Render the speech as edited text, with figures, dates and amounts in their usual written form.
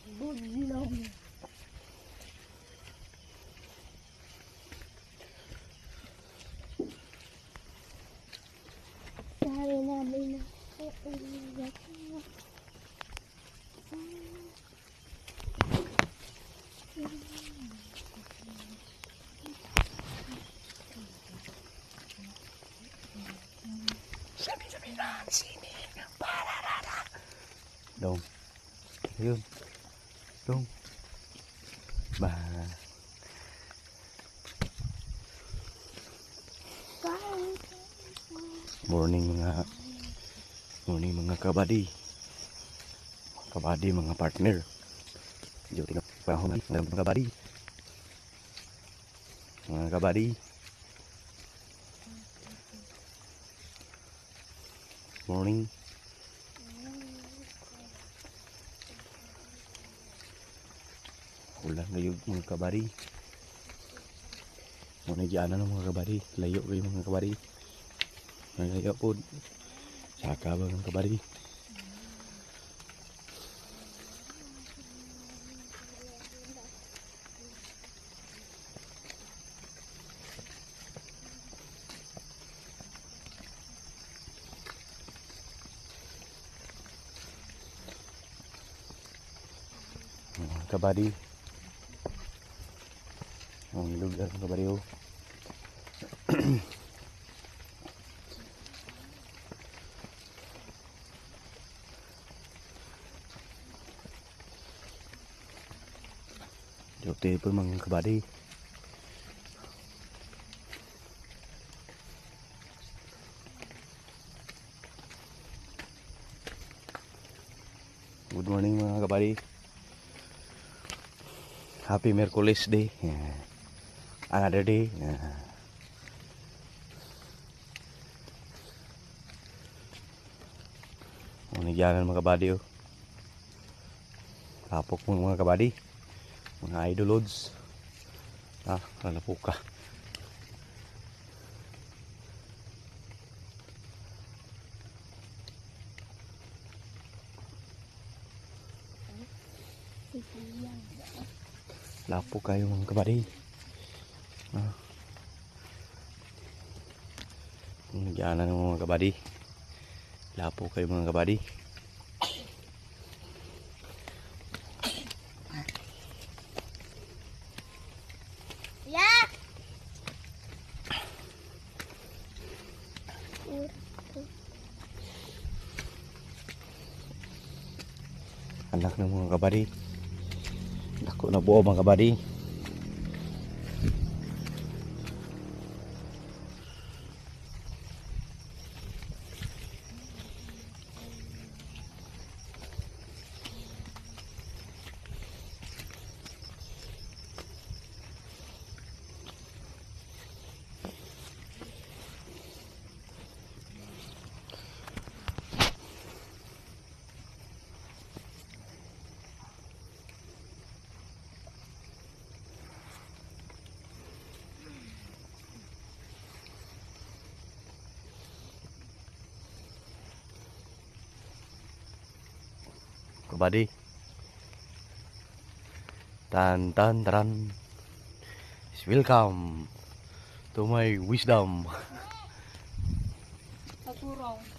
Budlong. Sabi namin na uulit mo. Sabi na sini. Pararara. Dong. Yun. Dong. Ba. Morning mga kabady. Mga kabady, mga partner. Yo tingnan panahon ng mga kabady. Mga kabady. Morning. Ulan kayo mga kabady. Muna dyan na mga kabady. Layo kayo mga kabady. Layo po. Saka ba mga kabady? Mga kabady. Ang lugar mga kabady oh. Jote po mga kabady. Good morning mga kabady. Happy Merkulis day. Another day. Nagyanan mga kabady oh. Tapok mo mga kabady. Mga idolods. Lalapok ka. Lapok kayo mga kabady. Nagyanan ng mga kabady. Lapok kayo mga kabady. Yeah. Anak ng mga kabady. Dako na buo mga kabady. Kabady. Tan tan taran. Welcome to my wisdom. Pagurong.